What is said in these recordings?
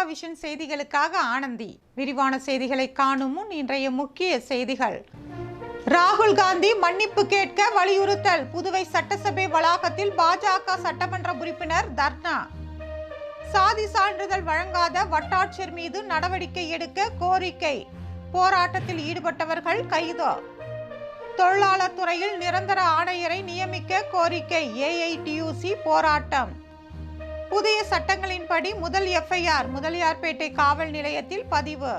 Vision செய்திகளுக்காக ஆனந்தி. விரிவான செய்திகளை காணும் முன் இன்றைய முக்கிய செய்திகள். ராகுல் காந்தி மன்னிப்பு கேட்க வலியுறுத்தல். புதுவை சட்டசபை வளாகத்தில் பாஜக சட்டமன்ற உறுப்பினர் தர்ணா. சாதி சான்றிதழ் வழங்காத வட்டாட்சியர் மீது நடவடிக்கை எடுக்க கோரிக்கை. போராட்டத்தில் ஈடுபட்டவர்கள் கைது. தொழிலாளர் துறையில் நிரந்தர ஆணையரை நியமிக்க கோரிக்கை. ஏஐடியூசி போராட்டம். புதிய சட்டங்களின்படி முதல் எஃப்ஐஆர் முதலியார்பேட்டை காவல் நிலையத்தில் பதிவு.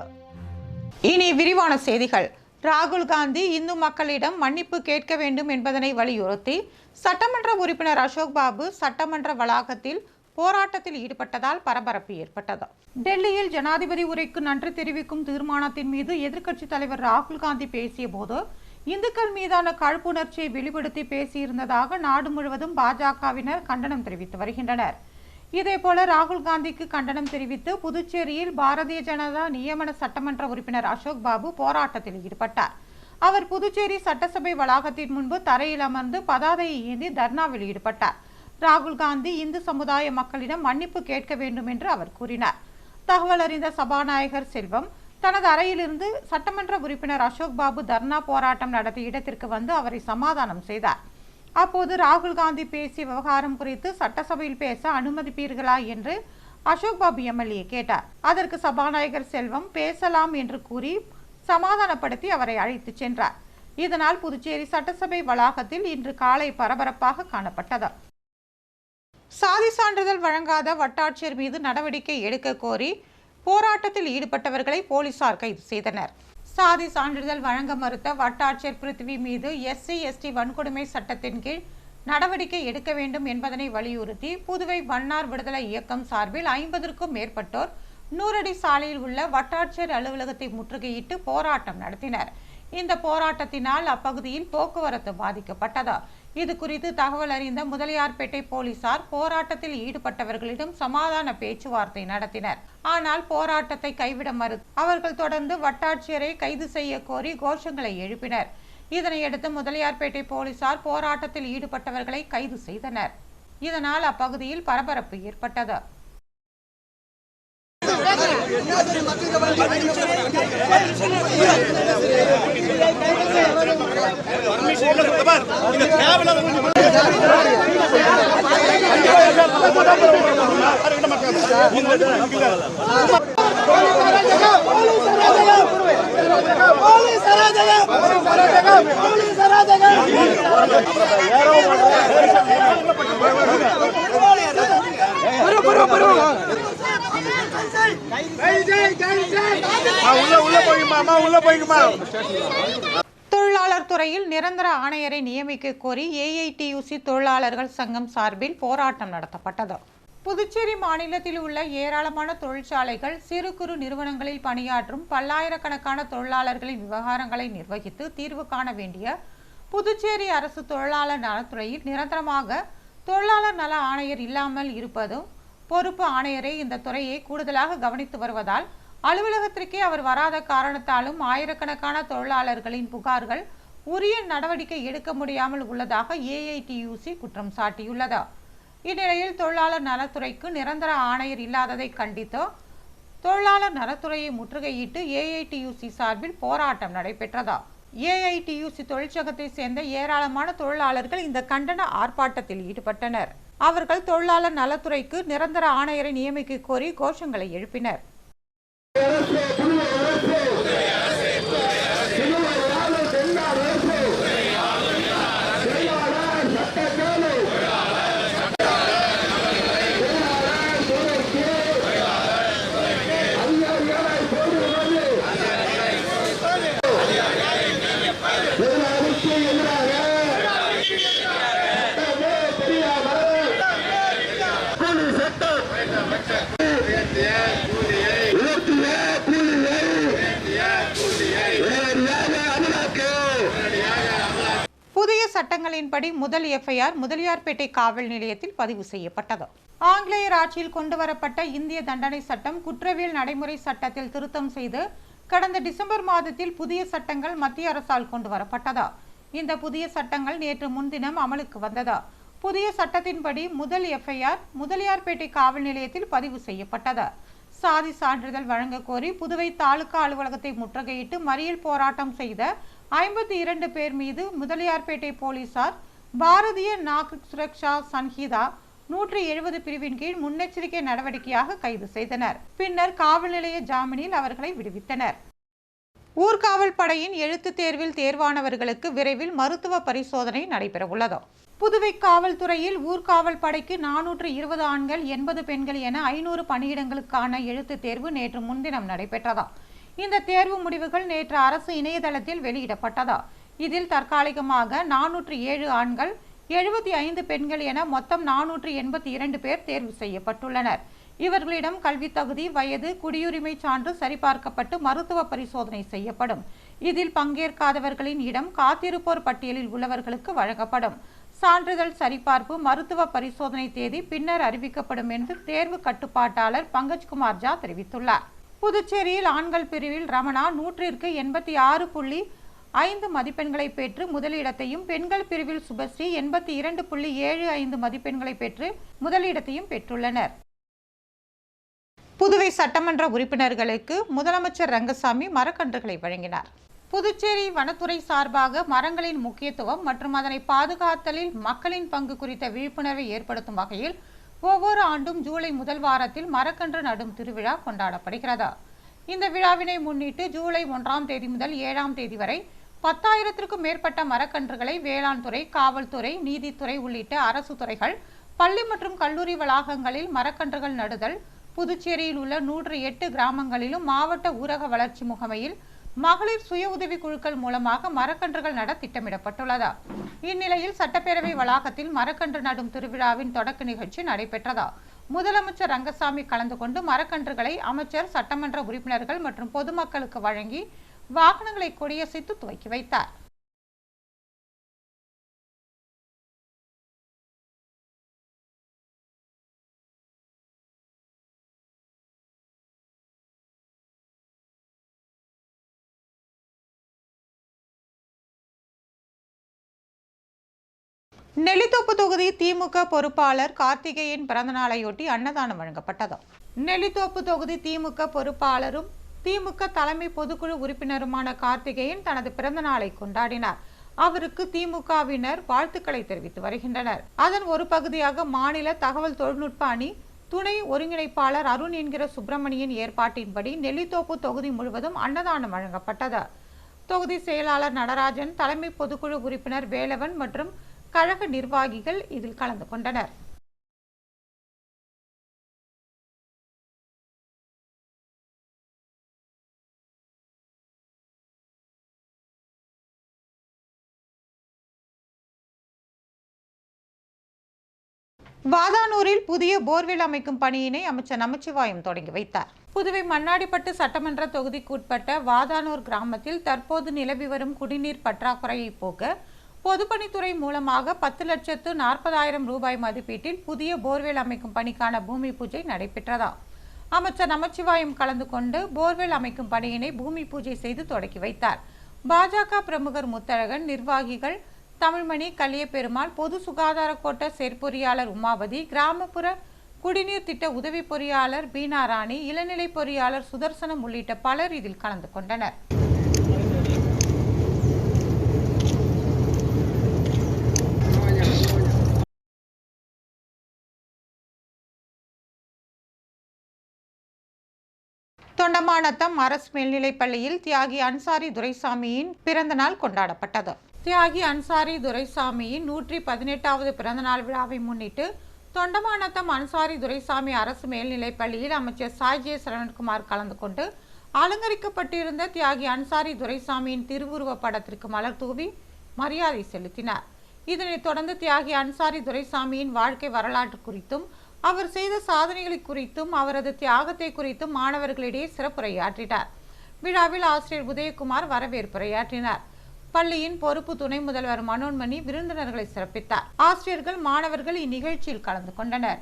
இனி விரிவான செய்திகள். ராகுல் காந்தி இந்து மக்களிடம் மன்னிப்பு கேட்க வேண்டும் என்பதனை வலியுறுத்தி சட்டமன்ற உறுப்பினர் அசோக் பாபு சட்டமன்ற வளாகத்தில் போராட்டத்தில் ஈடுபட்டதால் பரபரப்பு ஏற்பட்டது. டெல்லியில் ஜனாதிபதி உரைக்கு நன்றி தெரிவிக்கும் தீர்மானத்தின் மீது எதிர்க்கட்சித் தலைவர் ராகுல் காந்தி பேசிய போது இந்துக்கள் மீதான காழ்ப்புணர்ச்சியை வெளிப்படுத்தி பேசியிருந்ததாக நாடு முழுவதும் பாஜகவினர் கண்டனம் தெரிவித்து வருகின்றனர். இதேபோல ராகுல் காந்திக்கு கண்டனம் தெரிவித்து புதுச்சேரியில் பாரதிய ஜனதா நியமன சட்டமன்ற உறுப்பினர் அசோக் பாபு போராட்டத்தில் ஈடுபட்டார். அவர் புதுச்சேரி சட்டசபை வளாகத்தின் முன்பு தரையில் அமர்ந்து பதாதையை ஏந்தி தர்ணாவில் ஈடுபட்டார். ராகுல் காந்தி இந்து சமுதாய மக்களிடம் மன்னிப்பு கேட்க வேண்டும் என்று அவர் கூறினார். தகவல் அறிந்த சபாநாயகர் செல்வம் தனது அறையிலிருந்து சட்டமன்ற உறுப்பினர் அசோக் பாபு தர்ணா போராட்டம் நடத்திய இடத்திற்கு வந்து அவரை சமாதானம் செய்தார். அப்போது ராகுல் காந்தி பேசிய விவகாரம் குறித்து சட்டசபையில் பேச அனுமதிப்பீர்களா என்று அசோக் பாபு எம்எல்ஏ கேட்டார். அதற்கு சபாநாயகர் செல்வம் பேசலாம் என்று கூறி சமாதானப்படுத்தி அவரை அழைத்து சென்றார். இதனால் புதுச்சேரி சட்டசபை வளாகத்தில் இன்று காலை பரபரப்பாக காணப்பட்டது. சாதி சான்றிதழ் வழங்காத வட்டாட்சியர் மீது நடவடிக்கை எடுக்க கோரி போராட்டத்தில் ஈடுபட்டவர்களை போலீசார் கைது செய்தனர். சாதி சான்றிதழ் வழங்க மறுத்த வட்டாட்சியர் பிருத்வி மீது SC/ST வன்கொடுமை சட்டத்தின் கீழ் நடவடிக்கை எடுக்க வேண்டும் என்பதனை வலியுறுத்தி புதுவை வண்ணார் விடுதலை இயக்கம் சார்பில் 50க்கும் மேற்பட்டோர் நூறடி சாலையில் உள்ள வட்டாட்சியர் அலுவலகத்தை முற்றுகையிட்டு போராட்டம் நடத்தினர். இந்த போராட்டத்தினால் அப்பகுதியில் போக்குவரத்து பாதிக்கப்பட்டது. இது குறித்து தகவல் அறிந்த முதலியார்பேட்டை போலீசார் போராட்டத்தில் ஈடுபட்டவர்களிடம் சமாதான பேச்சுவார்த்தை நடத்தினர். ஆனால் போராட்டத்தை கைவிட மறுத்து அவர்கள் தொடர்ந்து வட்டாட்சியரை கைது செய்ய கோரி கோஷங்களை எழுப்பினர். இதனையடுத்து முதலியார்பேட்டை போலீசார் போராட்டத்தில் ஈடுபட்டவர்களை கைது செய்தனர். இதனால் அப்பகுதியில் பரபரப்பு ஏற்பட்டது. தொழிலாளர் துறையில் நிரந்தர ஆணையரை நியமிக்க கோரி ஏஐடியூசி தொழிலாளர்கள் சங்கம் சார்பில் போராட்டம் நடத்தப்பட்டது. புதுச்சேரி மாநிலத்தில் உள்ள ஏராளமான தொழிற்சாலைகள், சிறு குறு நிறுவனங்களில் பணியாற்றும் பல்லாயிரக்கணக்கான தொழிலாளர்களின் விவகாரங்களை நிர்வகித்து தீர்வு காண வேண்டிய புதுச்சேரி அரசு தொழிலாளர் நலத்துறையில் நிரந்தரமாக தொழிலாளர் நல ஆணையர் இல்லாமல் இருப்பதும், பொறுப்பு ஆணையரே இந்த துறையை கூடுதலாக கவனித்து வருவதால் அலுவலகத்திற்கே அவர் வராத காரணத்தாலும் ஆயிரக்கணக்கான தொழிலாளர்களின் புகார்கள் உரிய நடவடிக்கை எடுக்க முடியாமல் உள்ளதாக ஏஐடியூசி குற்றம் சாட்டியுள்ளது. இந்நிலையில் தொழிலாளர் நலத்துறைக்கு நிரந்தர ஆணையர் இல்லாததை கண்டித்து தொழிலாளர் நலத்துறையை முற்றுகையிட்டு ஏஐடியூசி சார்பில் போராட்டம் நடைபெற்றது. ஏஐடியூசி தொழிற்சங்கத்தை சேர்ந்த ஏராளமான தொழிலாளர்கள் இந்த கண்டன ஆர்ப்பாட்டத்தில் ஈடுபட்டனர். அவர்கள் தொழிலாளர் நலத்துறைக்கு நிரந்தர ஆணையரை நியமிக்க கோரி கோஷங்களை எழுப்பினர். புதிய சட்டங்களின்படி முதல் எஃப்ஐஆர் முதலியார்பேட்டை காவல் நிலையத்தில் பதிவு செய்யப்பட்டது. ஆங்கிலேயர் ஆட்சியில் கொண்டுவரப்பட்ட இந்திய தண்டனை சட்டம் குற்றவியல் நடைமுறை சட்டத்தில் திருத்தம் செய்து கடந்த டிசம்பர் மாதத்தில் புதிய சட்டங்கள் மத்திய அரசால் கொண்டு வரப்பட்டது. இந்த புதிய சட்டங்கள் நேற்று முன்தினம் அமலுக்கு வந்தது. புதிய சட்டத்தின்படி முதல் எஃப்ஐஆர் முதலியார்பேட்டை காவல் நிலையத்தில் பதிவு செய்யப்பட்டது. சாதி சான்றிதழ் வழங்க கோரி புதுவை தாலுகா அலுவலகத்தை முற்றுகையிட்டு மறியல் போராட்டம் செய்த 52 பேர் மீது முதலியார்பேட்டை போலீசார் பாரதிய நாகரிக் சுரக்ஷா சன்ஹிதா 170 பிரிவின் கீழ் முன்னெச்சரிக்கை நடவடிக்கையாக கைது செய்தனர். பின்னர் காவல் நிலைய ஜாமீனில் அவர்களை விடுவித்தனர். ஊர்காவல் படையின் எழுத்து தேர்வில் தேர்வானவர்களுக்கு விரைவில் மருத்துவ பரிசோதனை நடைபெறவுள்ளது. புதுவை காவல்துறையில் ஊர்காவல் படைக்கு 420 ஆண்கள் 80 பெண்கள் என 500 பணியிடங்களுக்கான எழுத்து தேர்வு நேற்று முன்தினம் நடைபெற்றதா. இந்த தேர்வு முடிவுகள் நேற்று அரசு இணையதளத்தில் வெளியிடப்பட்டதா. இதில் தற்காலிகமாக 407 ஆண்கள் 75 பெண்கள் என மொத்தம் 482 பேர் தேர்வு செய்யப்பட்டுள்ளனர். இவர்களிடம் கல்வி தகுதி, வயது, குடியுரிமை சான்று சரிபார்க்கப்பட்டு மருத்துவ பரிசோதனை செய்யப்படும். இதில் பங்கேற்காதவர்களின் இடம் காத்திருப்போர் பட்டியலில் உள்ளவர்களுக்கு வழங்கப்படும். சான்றிதழ் சரிபார்ப்பு, மருத்துவ பரிசோதனை தேதி பின்னர் அறிவிக்கப்படும் என்று தேர்வு கட்டுப்பாட்டாளர் பங்கஜ்குமார் ஜா தெரிவித்துள்ளார். புதுச்சேரியில் ஆண்கள் பிரிவில் ரமணா 186.5 மதிப்பெண்களை பெற்று முதலிடத்தையும், பெண்கள் பிரிவில் சுபஸ்ரீ 82.75 மதிப்பெண்களை பெற்று முதலிடத்தையும் பெற்றுள்ளனர். புதுவை சட்டமன்ற உறுப்பினர்களுக்கு முதலமைச்சர் ரங்கசாமி மரக்கன்றுகளை வழங்கினார். புதுச்சேரி வனத்துறை சார்பாக மரங்களின் முக்கியத்துவம் மற்றும் அதனை பாதுகாத்தலில் மக்களின் பங்கு குறித்த விழிப்புணர்வை ஏற்படுத்தும் வகையில் ஒவ்வொரு ஆண்டும் ஜூலை முதல் வாரத்தில் மரக்கன்று நடும் திருவிழா கொண்டாடப்படுகிறது. இந்த விழாவினை முன்னிட்டு ஜூலை 1ஆம் தேதி முதல் 7ஆம் தேதி வரை 10,000க்கும் மேற்பட்ட மரக்கன்றுகளை வேளாண் துறை, காவல்துறை, நீதித்துறை உள்ளிட்ட அரசு துறைகள், பள்ளி மற்றும் கல்லூரி வளாகங்களில் மரக்கன்றுகள் நடுதல், புதுச்சேரியில் உள்ள 108 கிராமங்களிலும் மாவட்ட ஊரக வளர்ச்சி முகமையில் மகளிர் சுய உதவி குழுக்கள் மூலமாக மரக்கன்றுகள் நட திட்டமிடப்பட்டுள்ளது. இந்நிலையில் சட்டப்பேரவை வளாகத்தில் மரக்கன்று நடும் திருவிழாவின் தொடக்க நிகழ்ச்சி நடைபெற்றதா. முதலமைச்சர் ரங்கசாமி கலந்து கொண்டு மரக்கன்றுகளை அமைச்சர், சட்டமன்ற உறுப்பினர்கள் மற்றும் பொதுமக்களுக்கு வழங்கி வாகனங்களை கொடியசைத்து துவக்கி வைத்தார். நெல்லித்தோப்பு தொகுதி திமுக பொறுப்பாளர் கார்த்திகேயன் பிறந்தநாளையொட்டி அன்னதானம் வழங்கப்பட்டது. நெல்லித்தோப்பு தொகுதி திமுக பொறுப்பாளரும் திமுக தலைமை பொதுக்குழு உறுப்பினருமான கார்த்திகேயன் தனது பிறந்த நாளை கொண்டாடினார். அவருக்கு திமுகவினர் வாழ்த்துக்களை தெரிவித்து வருகின்றனர். அதன் ஒரு பகுதியாக மாநில தகவல் தொழில்நுட்ப அணி துணை ஒருங்கிணைப்பாளர் அருண் என்கிற சுப்பிரமணியன் ஏற்பாட்டின்படி நெல்லித்தோப்பு தொகுதி முழுவதும் அன்னதானம் வழங்கப்பட்டது. தொகுதி செயலாளர் நடராஜன், தலைமை பொதுக்குழு உறுப்பினர் வேலவன் மற்றும் கழக நிர்வாகிகள் இதில் கலந்து கொண்டனர். வாதானூரில் புதிய போர்வெல் அமைக்கும் பணியினை அமைச்சர் நமச்சிவாயம் தொடங்கி வைத்தார். புதுவை மண்ணாடிப்பட்டு சட்டமன்ற தொகுதிக்குட்பட்ட வாதானூர் கிராமத்தில் தற்போது நிலவி வரும் குடிநீர் பற்றாக்குறையை போக்க பொதுப்பணித்துறை மூலமாக 10,40,000 ரூபாய் மதிப்பீட்டில் புதிய போர்வெல் அமைக்கும் பணிக்கான பூமி பூஜை நடைபெற்றதா. அமைச்சர் நமச்சிவாயம் கலந்து கொண்டு போர்வெல் அமைக்கும் பணியினை பூமி பூஜை செய்து தொடக்கி வைத்தார். பாஜக பிரமுகர் முத்தழகன், நிர்வாகிகள் தமிழ்மணி, கலியபெருமாள், பொது சுகாதார கோட்ட செயற்பொறியாளர் உமாபதி, கிராமப்புற குடிநீர் திட்ட உதவி பொறியாளர் பீனா ராணி, இளநிலை பொறியாளர் சுதர்சனம் உள்ளிட்ட பலர் இதில் கலந்து கொண்டனர். தொண்டமாநத்தம் அரசு மேல்நிலைப் பள்ளியில் தியாகி அன்சாரி துரைசாமியின் பிறந்த நாள் கொண்டாடப்பட்டது. தியாகி அன்சாரி துரைசாமியின் 118வது பிறந்தநாள் விழாவை முன்னிட்டு தொண்டமாநத்தம் அன்சாரி துரைசாமி அரசு மேல்நிலைப் பள்ளியில் அமைச்சர் சாய்ஜே சரவணகுமார் கலந்து கொண்டு அலங்கரிக்கப்பட்டிருந்த தியாகி அன்சாரி துரைசாமியின் திருவுருவ படத்திற்கு மலர் தூவி மரியாதை செலுத்தினார். இதனைத் தொடர்ந்து தியாகி அன்சாரி துரைசாமியின் வாழ்க்கை வரலாற்று குறித்தும், அவர் செய்த சாதனைகளை குறித்தும், அவரது தியாகத்தை குறித்தும் மாணவர்களிடையே சிறப்புரையாற்றினார். விழாவில் ஆசிரியர் உதயகுமார் வரவேற்புரையாற்றினார். பள்ளியின் பொறுப்பு துணை முதல்வர் மனோன்மணி விருந்தினர்களை சிறப்பித்தார். ஆசிரியர்கள், மாணவர்கள் இந்நிகழ்ச்சியில் கலந்து கொண்டனர்.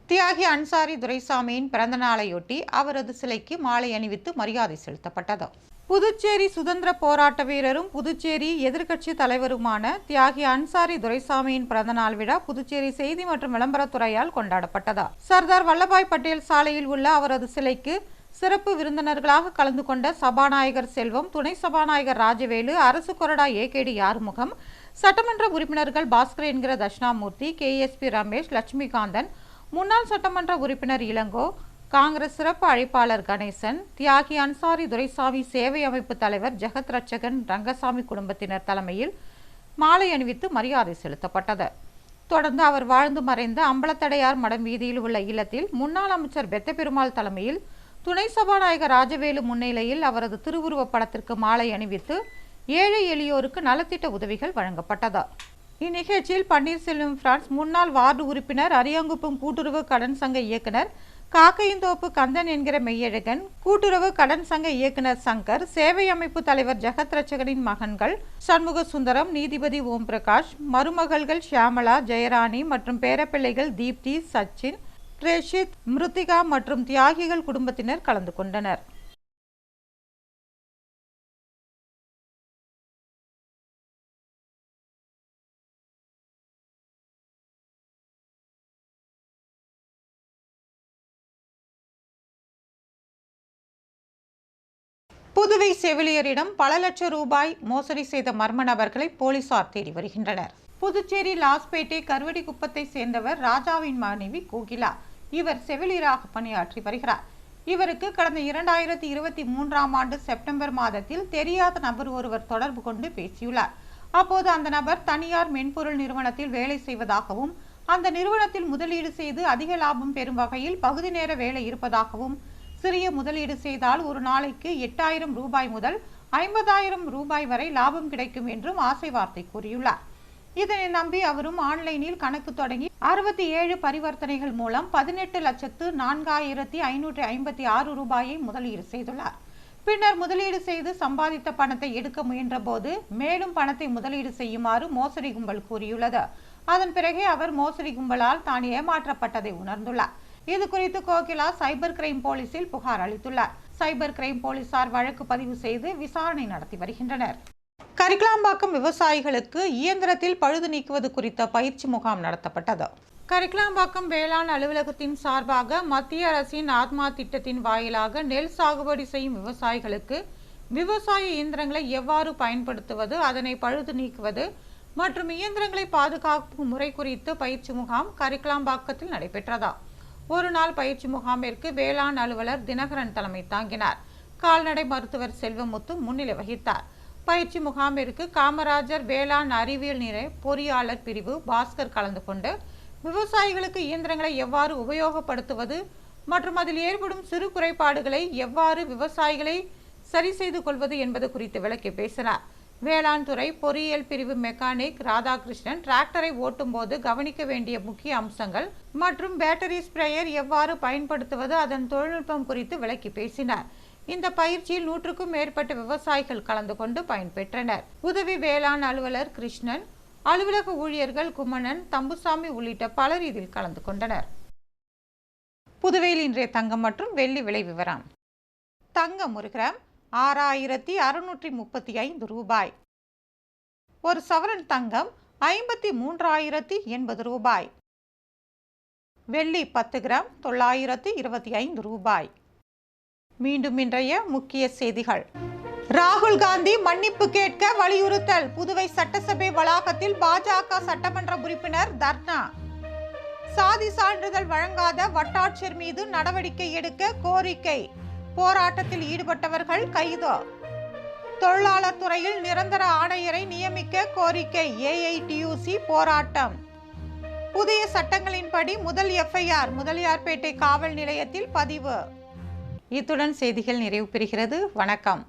தியாகி அன்சாரி துரைசாமியின் பிறந்த நாளையொட்டி அவரது சிலைக்கு மாலை அணிவித்து மரியாதை செலுத்தப்பட்டது. புதுச்சேரி சுதந்திர போராட்ட வீரரும் புதுச்சேரி எதிர்க்கட்சி தலைவருமான தியாகி அன்சாரி துரைசாமியின் பிறந்தநாள் விழா புதுச்சேரி செய்தி மற்றும் விளம்பரத்துறையால் கொண்டாடப்பட்டது. சர்தார் வல்லபாய் பட்டேல் சாலையில் உள்ள அவரது சிலைக்கு சிறப்பு விருந்தினர்களாக கலந்து கொண்ட சபாநாயகர் செல்வம், துணை சபாநாயகர் ராஜவேலு, அரசு கொறடா ஏகேடி ஆறுமுகம், சட்டமன்ற உறுப்பினர்கள் பாஸ்கர் என்கிற தட்சிணாமூர்த்தி, கேஎஸ்பி ரமேஷ், லட்சுமிகாந்தன், முன்னாள் சட்டமன்ற உறுப்பினர் இளங்கோ, காங்கிரஸ் சிறப்பு அழைப்பாளர் கணேசன், தியாகி அன்சாரி துரைசாமி சேவை அமைப்பு தலைவர் ஜெகத் ரட்சகன் ரங்கசாமி குடும்பத்தினர் தலைமையில் மாலை அணிவித்து மரியாதை செலுத்தப்பட்டது. தொடர்ந்து அவர் வாழ்ந்து மறைந்த அம்பலத்தடையார் மடம் வீதியில் உள்ள இல்லத்தில் முன்னாள் அமைச்சர் பெத்த பெருமாள் தலைமையில் துணை சபாநாயகர் ராஜவேலு முன்னிலையில் அவரது திருவுருவப் படத்திற்கு மாலை அணிவித்து ஏழை எளியோருக்கு நலத்திட்ட உதவிகள் வழங்கப்பட்டது. இந்நிகழ்ச்சியில் பன்னீர்செல்வம் பிரான்ஸ், முன்னாள் வார்டு உறுப்பினர், அரியாங்குப்பம் கூட்டுறவு கடன் சங்க இயக்குனர் காக்கையந்தோப்பு கந்தன் என்கிற மெய்யழகன், கூட்டுறவு கடன் சங்க இயக்குனர் சங்கர், சேவை அமைப்பு தலைவர் ஜெகத் ரட்சகனின் மகன்கள் சண்முக சுந்தரம், நீதிபதி ஓம் பிரகாஷ், மருமகள்கள் ஷியாமலா, ஜெயராணி மற்றும் பேரப்பிள்ளைகள் தீப்தி, சச்சின், பிரேஷித், மிருத்திகா மற்றும் தியாகிகள் குடும்பத்தினர் கலந்து கொண்டனர். புதுவை செவிலியரிடம் பல லட்சம் ரூபாய் மோசடி செய்த மர்ம நபர்களை போலீசார் தேடி வருகின்றனர். புதுச்சேரி லாஸ்பேட்டை கருவடிக்குப்பத்தை சேர்ந்தவர் ராஜாவின் மனைவி கோகிலா. இவர் செவிலியராக பணியாற்றி வருகிறார். இவருக்கு கடந்த 2023ஆம் ஆண்டு செப்டம்பர் மாதத்தில் தெரியாத நபர் ஒருவர் தொடர்பு கொண்டு பேசியுள்ளார். அப்போது அந்த நபர் தனியார் மென்பொருள் நிறுவனத்தில் வேலை செய்வதாகவும், அந்த நிறுவனத்தில் முதலீடு செய்து அதிக லாபம் பெறும் வகையில் பகுதி நேர வேலை இருப்பதாகவும், சிறிய முதலீடு செய்தால் ஒரு நாளைக்கு 8000 ரூபாய் முதல் 50,000 ரூபாய் வரை லாபம் கிடைக்கும் என்றும் ஆசை வார்த்தை கூறியுள்ளார். இதனை நம்பி அவரும் ஆன்லைனில் கணக்கு தொடங்கி 67 பரிவர்த்தனைகள் மூலம் 18,04,556 ரூபாயை முதலீடு செய்துள்ளார். பின்னர் முதலீடு செய்து சம்பாதித்த பணத்தை எடுக்க முயன்ற போது மேலும் பணத்தை முதலீடு செய்யுமாறு மோசடி கும்பல் கூறியுள்ளது. அதன் பிறகே அவர் மோசடி கும்பலால் தான் ஏமாற்றப்பட்டதை உணர்ந்துள்ளார். இது குறித்து கோகிலா சைபர் கிரைம் போலீசில் புகார் அளித்துள்ளார். சைபர் கிரைம் போலீசார் வழக்கு பதிவு செய்து விசாரணை நடத்தி வருகின்றனர். கரிக்கலாம்பாக்கம் விவசாயிகளுக்கு இயந்திரத்தில் பழுது நீக்குவது குறித்த பயிற்சி முகாம் நடத்தப்பட்டது. கரிக்கலாம்பாக்கம் வேளாண் அலுவலகத்தின் சார்பாக மத்திய அரசின் ஆத்மா திட்டத்தின் வாயிலாக நெல் சாகுபடி செய்யும் விவசாயிகளுக்கு விவசாய இயந்திரங்களை எவ்வாறு பயன்படுத்துவது, அதனை பழுது நீக்குவது மற்றும் இயந்திரங்களை பாதுகாக்கும் முறை குறித்து பயிற்சி முகாம் கரிக்கலாம்பாக்கத்தில் நடைபெற்றதா. ஒரு நாள் பயிற்சி முகாமிற்கு வேளாண் அலுவலர் தினகரன் தலைமை தாங்கினார். கால்நடை மருத்துவர் செல்வமுத்து முன்னிலை வகித்தார். பயிற்சி முகாமிற்கு காமராஜர் வேளாண் அறிவியல் நிலை பொறியாளர் பிரிவு பாஸ்கர் கலந்து கொண்டு விவசாயிகளுக்கு இயந்திரங்களை எவ்வாறு உபயோகப்படுத்துவது மற்றும் அதில் ஏற்படும் சிறு குறைபாடுகளை எவ்வாறு விவசாயிகளை சரி செய்து கொள்வது என்பது குறித்து விளக்கி பேசினார். வேளாண் துறை பொறியியல் பிரிவு மெக்கானிக் ராதாகிருஷ்ணன் டிராக்டரை ஓட்டும் போது கவனிக்க வேண்டிய முக்கிய அம்சங்கள் மற்றும் பேட்டரி ஸ்ப்ரேயர் எவ்வாறு பயன்படுத்துவது, அதன் தொழில்நுட்பம் குறித்து விளக்கி பேசினார். இந்த பயிற்சியில் 100க்கும் மேற்பட்ட விவசாயிகள் கலந்து கொண்டு பயன்பெற்றனர். உதவி வேளாண் அலுவலர் கிருஷ்ணன், அலுவலக ஊழியர்கள் குமணன், தம்புசாமி உள்ளிட்ட பலர் இதில் கலந்து கொண்டனர். புதுவையில் இன்றைய தங்கம் மற்றும் வெள்ளி விலை விவரம். தங்கம் ஒரு கிராம் 6,635 ரூபாய். ஒரு சவரன் தங்கம் 53,080 ரூபாய். வெள்ளி 10 கிராம் 925 ரூபாய். மீண்டும் இன்றைய முக்கிய செய்திகள். ராகுல் காந்தி மன்னிப்பு கேட்க வலியுறுத்தல். புதுவை சட்டசபை வளாகத்தில் பாஜக சட்டமன்ற உறுப்பினர் தர்ணா. சாதி சான்றிதழ் வழங்காத வட்டாட்சியர் மீது நடவடிக்கை எடுக்க கோரிக்கை. போராட்டத்தில் ஈடுபட்டவர்கள் கைது. தொழிலாளர் துறையில் நிரந்தர ஆணையரை நியமிக்க கோரிக்கை. AITUC போராட்டம். புதிய சட்டங்களின்படி முதல் FIR முதலியார்பேட்டை காவல் நிலையத்தில் பதிவு. இத்துடன் செய்திகள் நிறைவு பெறுகிறது. வணக்கம்.